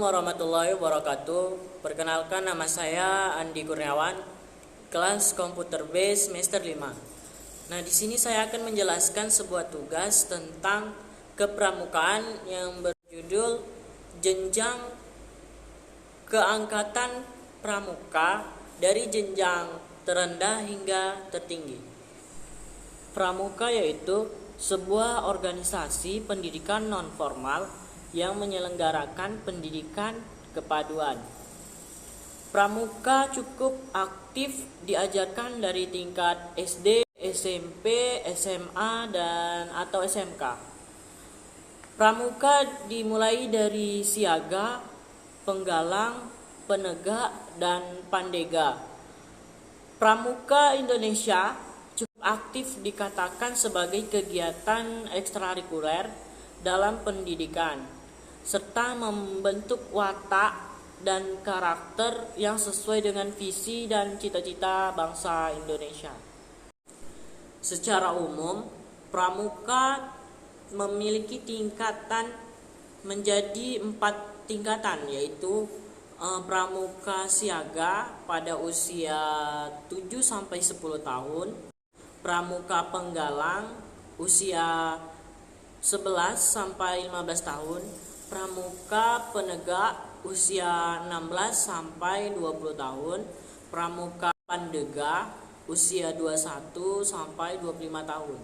warahmatullahi wabarakatuh. Perkenalkan, nama saya Andi Kurniawan, kelas Komputer B semester 5. Nah, di sini saya akan menjelaskan sebuah tugas tentang kepramukaan yang berjudul jenjang keangkatan pramuka dari jenjang terendah hingga tertinggi. Pramuka yaitu sebuah organisasi pendidikan non-formal yang menyelenggarakan pendidikan kepaduan. Pramuka cukup aktif diajarkan dari tingkat SD, SMP, SMA, dan atau SMK. Pramuka dimulai dari siaga, penggalang, penegak, dan pandega. Pramuka Indonesia cukup aktif dikatakan sebagai kegiatan ekstrakurikuler dalam pendidikan, serta membentuk watak dan karakter yang sesuai dengan visi dan cita-cita bangsa Indonesia. Secara umum, pramuka memiliki tingkatan menjadi 4 tingkatan, yaitu pramuka siaga pada usia 7-10 tahun, pramuka penggalang usia 11-15 tahun, pramuka penegak usia 16-20 tahun, pramuka pandega usia 21-25 tahun.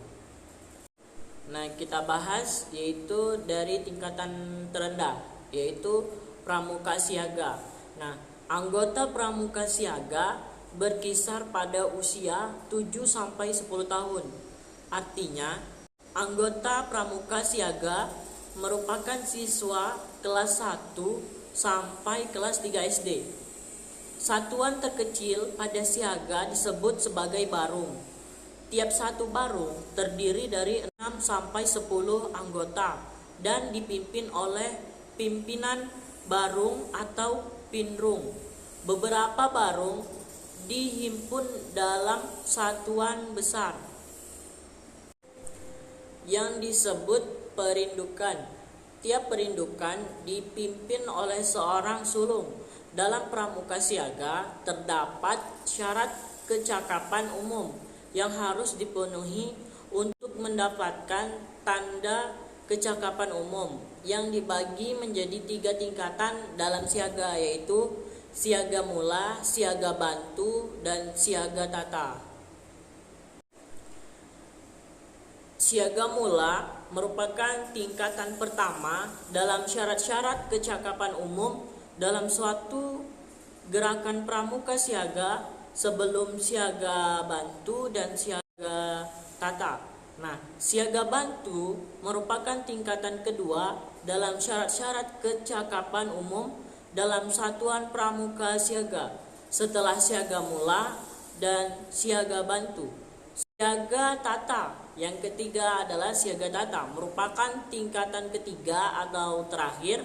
Nah, kita bahas yaitu dari tingkatan terendah, yaitu pramuka siaga. Nah, anggota pramuka siaga berkisar pada usia 7-10 tahun. Artinya, anggota pramuka siaga merupakan siswa kelas 1 sampai kelas 3 SD. Satuan terkecil pada siaga disebut sebagai barung. Tiap satu barung terdiri dari 6-10 anggota dan dipimpin oleh pimpinan barung atau pinrung. Beberapa barung dihimpun dalam satuan besar yang disebut perindukan. Tiap perindukan dipimpin oleh seorang sulung. Dalam pramuka siaga terdapat syarat kecakapan umum yang harus dipenuhi untuk mendapatkan tanda kecakapan umum yang dibagi menjadi 3 tingkatan dalam siaga, yaitu siaga mula, siaga bantu, dan siaga tata. Siaga mula merupakan tingkatan pertama dalam syarat-syarat kecakapan umum dalam suatu gerakan pramuka siaga sebelum siaga bantu dan siaga tata. Nah, siaga bantu merupakan tingkatan kedua dalam syarat-syarat kecakapan umum dalam satuan pramuka siaga setelah siaga mula dan siaga bantu. Siaga tata yang ketiga adalah siaga tata, merupakan tingkatan ketiga atau terakhir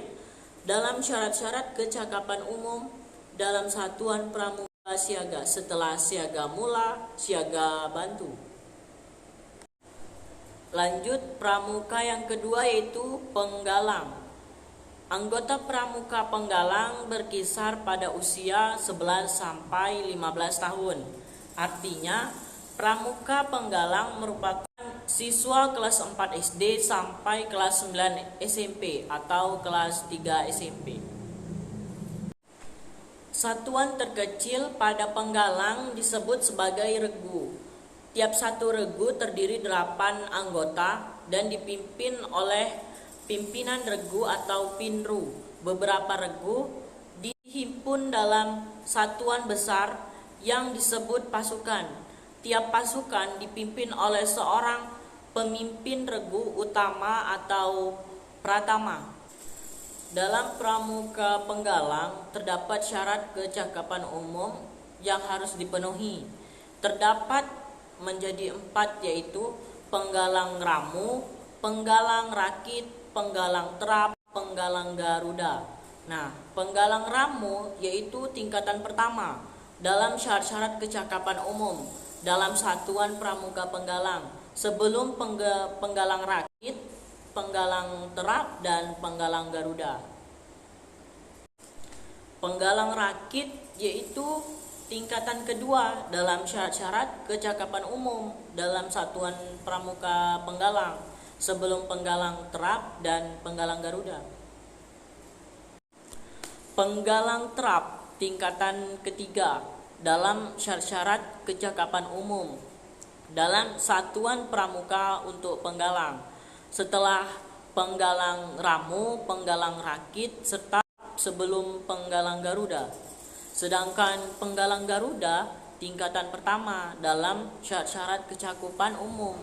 dalam syarat-syarat kecakapan umum dalam satuan pramuka siaga setelah siaga mula, siaga bantu. Lanjut, pramuka yang kedua yaitu penggalang. Anggota pramuka penggalang berkisar pada usia 11-15 tahun. Artinya, pramuka penggalang merupakan siswa kelas 4 SD sampai kelas 9 SMP atau kelas 3 SMP. Satuan terkecil pada penggalang disebut sebagai regu. Tiap satu regu terdiri 8 anggota dan dipimpin oleh pimpinan regu atau pinru. Beberapa regu dihimpun dalam satuan besar yang disebut pasukan. Tiap pasukan dipimpin oleh seorang pemimpin regu utama atau pratama. Dalam pramuka penggalang terdapat syarat kecakapan umum yang harus dipenuhi. Terdapat menjadi 4, yaitu penggalang ramu, penggalang rakit, penggalang terap, penggalang garuda. Nah, penggalang ramu yaitu tingkatan pertama dalam syarat-syarat kecakapan umum dalam satuan pramuka penggalang sebelum penggalang rakit, penggalang terap, dan penggalang garuda. Penggalang rakit yaitu tingkatan kedua dalam syarat-syarat kecakapan umum dalam satuan pramuka penggalang sebelum penggalang terap dan penggalang Garuda. Penggalang terap tingkatan ketiga dalam syarat-syarat kecakapan umum dalam satuan pramuka untuk penggalang setelah penggalang ramu, penggalang rakit, serta sebelum penggalang Garuda. Sedangkan penggalang Garuda tingkatan pertama dalam syarat-syarat kecakupan umum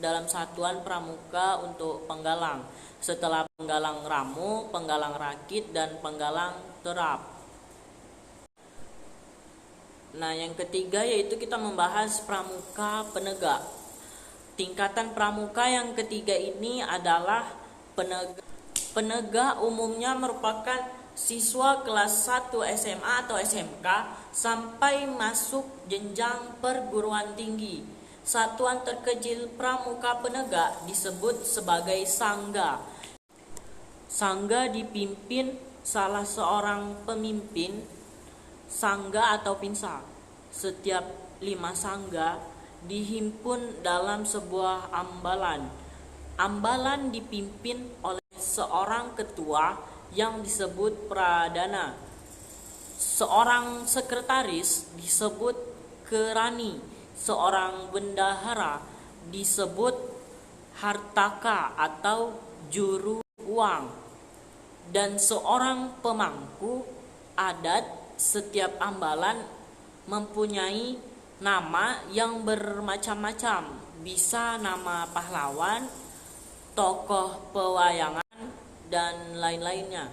dalam satuan pramuka untuk penggalang setelah penggalang ramu, penggalang rakit, dan penggalang terap. Nah, yang ketiga yaitu kita membahas pramuka penegak. Tingkatan pramuka yang ketiga ini adalah penegak. Penegak umumnya merupakan siswa kelas 1 SMA atau SMK sampai masuk jenjang perguruan tinggi. Satuan terkecil pramuka penegak disebut sebagai sangga. Sangga dipimpin salah seorang pemimpin sangga atau pinsa. Setiap 5 sangga dihimpun dalam sebuah ambalan. Ambalan dipimpin oleh seorang ketua yang disebut pradana. Seorang sekretaris disebut kerani. Seorang bendahara disebut hartaka atau juru uang. Dan seorang pemangku adat. Setiap ambalan mempunyai nama yang bermacam-macam. Bisa nama pahlawan, tokoh pewayangan, dan lain-lainnya.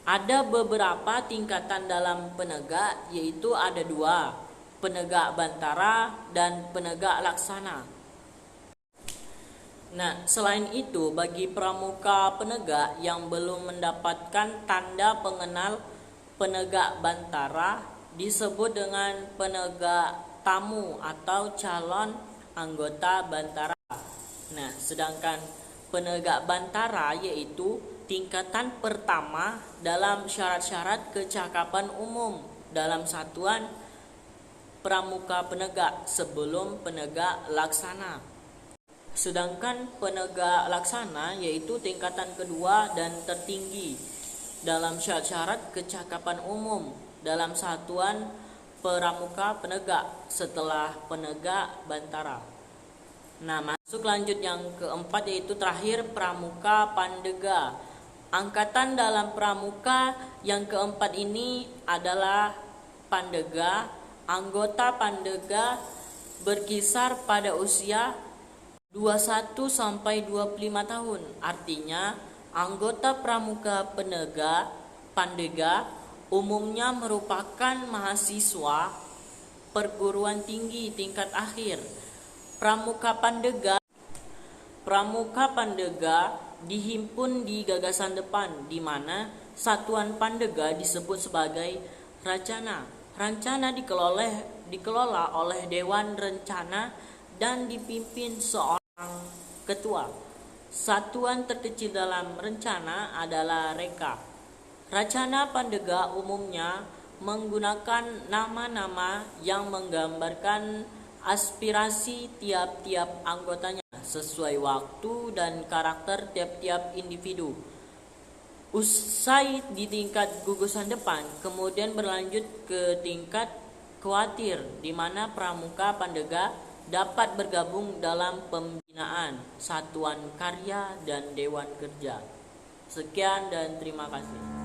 Ada beberapa tingkatan dalam penegak, yaitu ada 2, penegak bantara dan penegak laksana. Nah, selain itu bagi pramuka penegak yang belum mendapatkan tanda pengenal penegak bantara disebut dengan penegak tamu atau calon anggota bantara. Nah, sedangkan penegak bantara yaitu tingkatan pertama dalam syarat-syarat kecakapan umum dalam satuan pramuka penegak sebelum penegak laksana. Sedangkan penegak laksana yaitu tingkatan kedua dan tertinggi dalam syarat-syarat kecakapan umum dalam satuan pramuka penegak setelah penegak bantara. Nah, masuk lanjut yang keempat yaitu terakhir pramuka pandega. Angkatan dalam pramuka yang keempat ini adalah pandega. Anggota pandega berkisar pada usia 21 sampai 25 tahun. Artinya, anggota pramuka pandega umumnya merupakan mahasiswa perguruan tinggi tingkat akhir. Pramuka pandega dihimpun di gagasan depan, di mana satuan pandega disebut sebagai rancana. Rancana dikelola oleh Dewan Rencana dan dipimpin seorang ketua. Satuan terkecil dalam rencana adalah reka. Racana pandega umumnya menggunakan nama-nama yang menggambarkan aspirasi tiap-tiap anggotanya sesuai waktu dan karakter tiap-tiap individu. Usai di tingkat gugusan depan, kemudian berlanjut ke tingkat kuatir, di mana pramuka pandega dapat bergabung dalam pembinaan, satuan karya, dan dewan kerja. Sekian dan terima kasih.